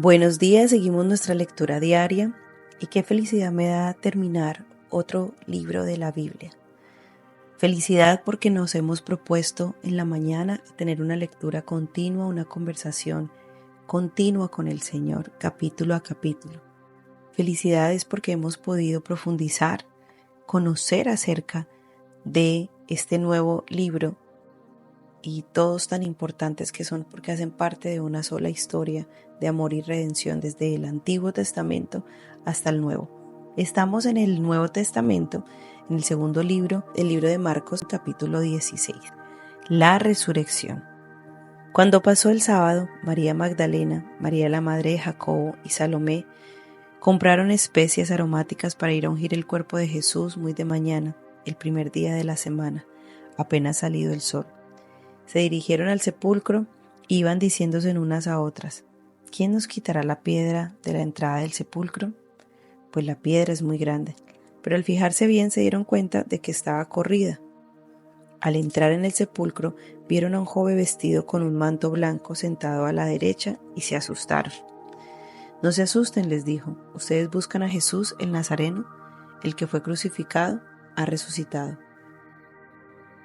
Buenos días, seguimos nuestra lectura diaria y qué felicidad me da terminar otro libro de la Biblia. Felicidad porque nos hemos propuesto en la mañana tener una lectura continua, una conversación continua con el Señor, capítulo a capítulo. Felicidades porque hemos podido profundizar, conocer acerca de este nuevo libro y todos tan importantes que son porque hacen parte de una sola historia de amor y redención desde el Antiguo Testamento hasta el Nuevo. Estamos en el Nuevo Testamento, en el segundo libro, el libro de Marcos, capítulo 16, la resurrección. Cuando pasó el sábado, María Magdalena, María la madre de Jacobo y Salomé compraron especias aromáticas para ir a ungir el cuerpo de Jesús muy de mañana, el primer día de la semana, apenas salido el sol. Se dirigieron al sepulcro e iban diciéndose unas a otras: ¿quién nos quitará la piedra de la entrada del sepulcro? Pues la piedra es muy grande. Pero al fijarse bien se dieron cuenta de que estaba corrida. Al entrar en el sepulcro vieron a un joven vestido con un manto blanco sentado a la derecha y se asustaron. No se asusten, les dijo. Ustedes buscan a Jesús el Nazareno, el que fue crucificado, ha resucitado.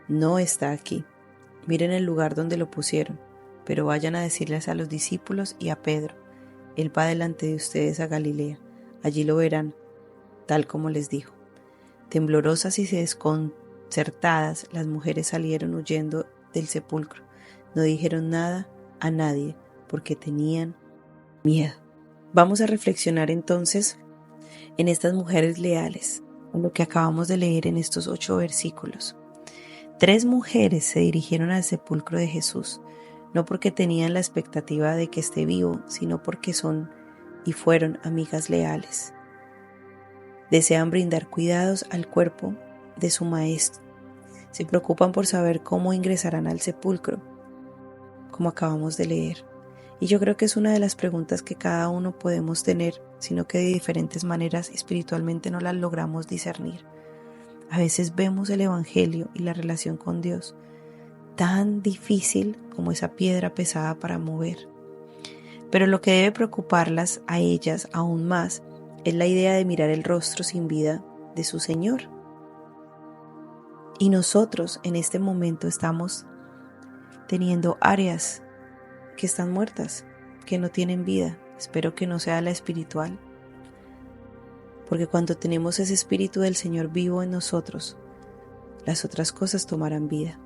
No está aquí. Miren el lugar donde lo pusieron, pero vayan a decirles a los discípulos y a Pedro: Él va delante de ustedes a Galilea, allí lo verán, tal como les dijo. Temblorosas y desconcertadas, las mujeres salieron huyendo del sepulcro. No dijeron nada a nadie porque tenían miedo. Vamos a reflexionar entonces en estas mujeres leales, en lo que acabamos de leer en estos 8 versículos. 3 mujeres se dirigieron al sepulcro de Jesús, no porque tenían la expectativa de que esté vivo, sino porque son y fueron amigas leales. Desean brindar cuidados al cuerpo de su maestro. Se preocupan por saber cómo ingresarán al sepulcro, como acabamos de leer. Y yo creo que es una de las preguntas que cada uno podemos tener, sino que de diferentes maneras espiritualmente no las logramos discernir. A veces vemos el Evangelio y la relación con Dios tan difícil como esa piedra pesada para mover. Pero lo que debe preocuparlas a ellas aún más es la idea de mirar el rostro sin vida de su Señor. Y nosotros en este momento estamos teniendo áreas que están muertas, que no tienen vida. Espero que no sea la espiritual. Porque cuando tenemos ese Espíritu del Señor vivo en nosotros, las otras cosas tomarán vida.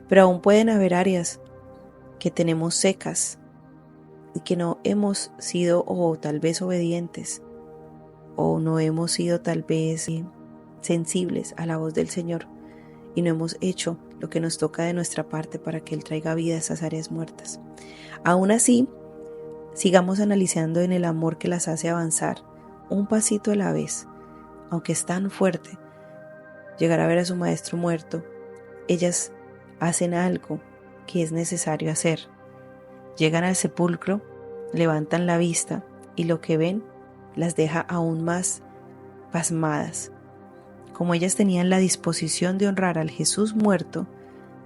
Pero aún pueden haber áreas que tenemos secas y que no hemos sido o tal vez obedientes o no hemos sido tal vez sensibles a la voz del Señor y no hemos hecho lo que nos toca de nuestra parte para que Él traiga vida a esas áreas muertas. Aún así, sigamos analizando en el amor que las hace avanzar un pasito a la vez. Aunque es tan fuerte llegar a ver a su maestro muerto, ellas hacen algo que es necesario hacer. Llegan al sepulcro, levantan la vista y lo que ven las deja aún más pasmadas. Como ellas tenían la disposición de honrar al Jesús muerto,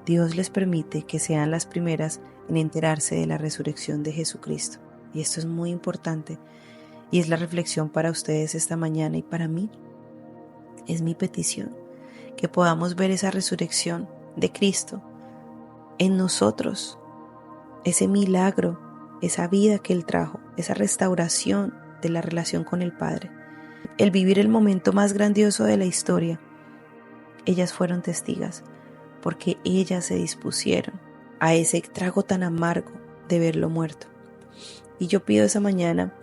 Dios les permite que sean las primeras en enterarse de la resurrección de Jesucristo. Y esto es muy importante y es la reflexión para ustedes esta mañana y para mí. Es mi petición que podamos ver esa resurrección de Cristo en nosotros, ese milagro, esa vida que Él trajo, esa restauración de la relación con el Padre, el vivir el momento más grandioso de la historia. Ellas fueron testigas porque ellas se dispusieron a ese trago tan amargo de verlo muerto. Y yo pido esa mañana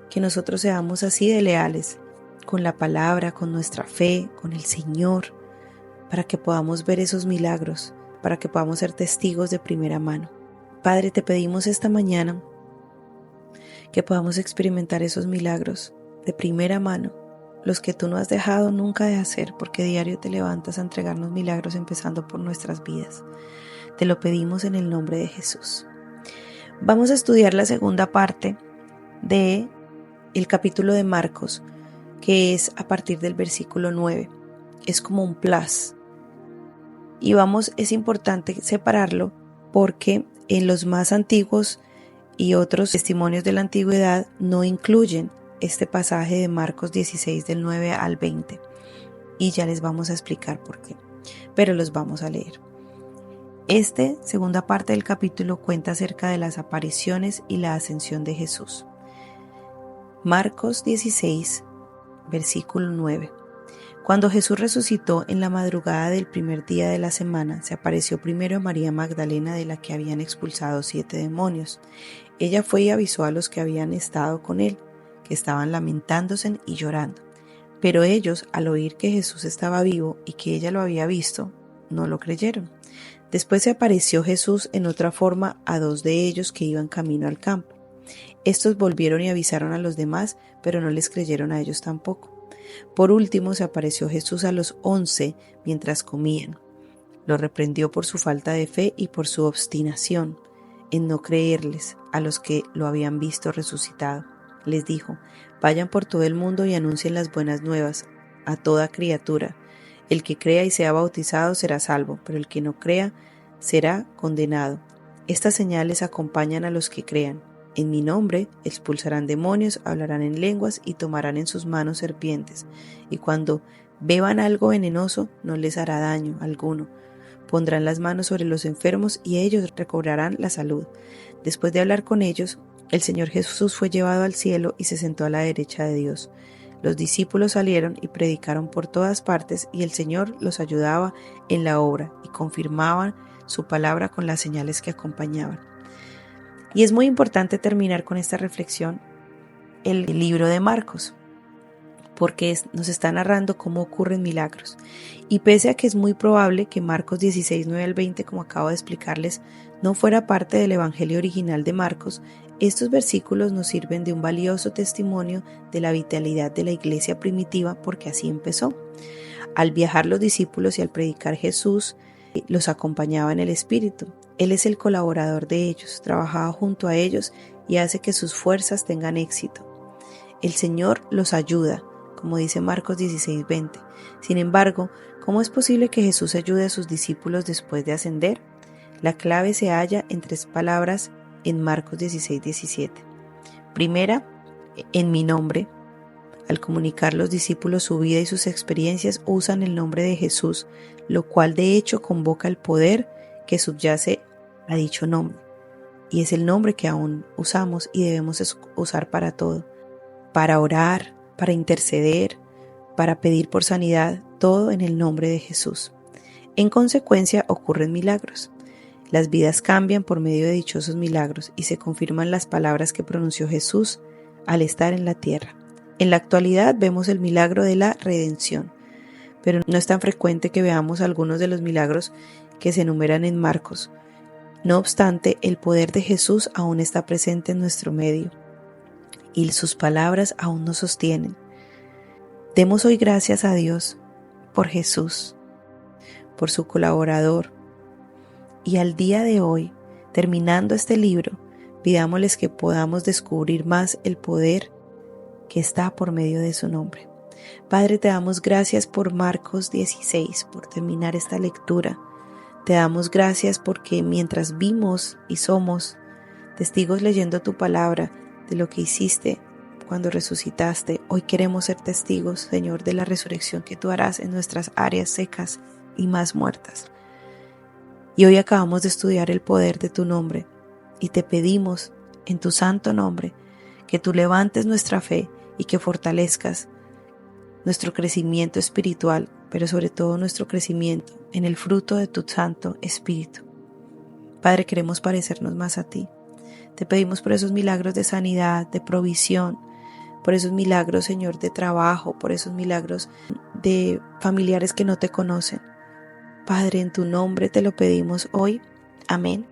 que nosotros seamos así de leales con la palabra, con nuestra fe, con el Señor, para que podamos ver esos milagros, para que podamos ser testigos de primera mano. Padre, te pedimos esta mañana que podamos experimentar esos milagros de primera mano, los que tú no has dejado nunca de hacer, porque diario te levantas a entregarnos milagros empezando por nuestras vidas. Te lo pedimos en el nombre de Jesús. Vamos a estudiar la segunda parte de el capítulo de Marcos, que es a partir del versículo 9. Es como un plus. Y es importante separarlo porque en los más antiguos y otros testimonios de la antigüedad no incluyen este pasaje de Marcos 16 del 9 al 20. Y ya les vamos a explicar por qué, pero los vamos a leer. Segunda parte del capítulo cuenta acerca de las apariciones y la ascensión de Jesús. Marcos 16, versículo 9. Cuando Jesús resucitó en la madrugada del primer día de la semana, se apareció primero a María Magdalena, de la que habían expulsado 7 demonios. Ella fue y avisó a los que habían estado con él, que estaban lamentándose y llorando. Pero ellos, al oír que Jesús estaba vivo y que ella lo había visto, no lo creyeron. Después se apareció Jesús en otra forma a 2 de ellos que iban camino al campo. Estos volvieron y avisaron a los demás, pero no les creyeron a ellos tampoco. Por último se apareció Jesús a los 11 mientras comían. Los reprendió por su falta de fe y por su obstinación en no creerles a los que lo habían visto resucitado. Les dijo: vayan por todo el mundo y anuncien las buenas nuevas a toda criatura. El que crea y sea bautizado será salvo, pero el que no crea será condenado. Estas señales acompañan a los que crean. En mi nombre expulsarán demonios, hablarán en lenguas y tomarán en sus manos serpientes. Y cuando beban algo venenoso, no les hará daño alguno. Pondrán las manos sobre los enfermos y ellos recobrarán la salud. Después de hablar con ellos, el Señor Jesús fue llevado al cielo y se sentó a la derecha de Dios. Los discípulos salieron y predicaron por todas partes, y el Señor los ayudaba en la obra y confirmaban su palabra con las señales que acompañaban. Y es muy importante terminar con esta reflexión el libro de Marcos, porque nos está narrando cómo ocurren milagros. Y pese a que es muy probable que Marcos 16, 9 al 20, como acabo de explicarles, no fuera parte del Evangelio original de Marcos, estos versículos nos sirven de un valioso testimonio de la vitalidad de la iglesia primitiva, porque así empezó. Al viajar los discípulos y al predicar Jesús, los acompañaba en el Espíritu. Él es el colaborador de ellos, trabajaba junto a ellos y hace que sus fuerzas tengan éxito. El Señor los ayuda, como dice Marcos 16, 20. Sin embargo, ¿cómo es posible que Jesús ayude a sus discípulos después de ascender? La clave se halla en 3 palabras en Marcos 16, 17. Primera, en mi nombre. Al comunicar los discípulos su vida y sus experiencias, usan el nombre de Jesús, lo cual de hecho convoca el poder que subyace a dicho nombre. Y es el nombre que aún usamos y debemos usar para todo. Para orar, para interceder, para pedir por sanidad, todo en el nombre de Jesús. En consecuencia, ocurren milagros. Las vidas cambian por medio de dichosos milagros y se confirman las palabras que pronunció Jesús al estar en la tierra. En la actualidad vemos el milagro de la redención, pero no es tan frecuente que veamos algunos de los milagros que se enumeran en Marcos. No obstante, el poder de Jesús aún está presente en nuestro medio y sus palabras aún nos sostienen. Demos hoy gracias a Dios por Jesús, por su colaborador. Y al día de hoy, terminando este libro, pidámosles que podamos descubrir más el poder que está por medio de su nombre. Padre, te damos gracias por Marcos 16, por terminar esta lectura. Te damos gracias porque mientras vimos y somos testigos leyendo tu palabra de lo que hiciste cuando resucitaste, hoy queremos ser testigos, Señor, de la resurrección que tú harás en nuestras áreas secas y más muertas. Y hoy acabamos de estudiar el poder de tu nombre y te pedimos en tu santo nombre que tú levantes nuestra fe y que fortalezcas nuestro crecimiento espiritual, pero sobre todo nuestro crecimiento en el fruto de tu Santo Espíritu. Padre, queremos parecernos más a ti. Te pedimos por esos milagros de sanidad, de provisión, por esos milagros, Señor, de trabajo, por esos milagros de familiares que no te conocen. Padre, en tu nombre te lo pedimos hoy. Amén.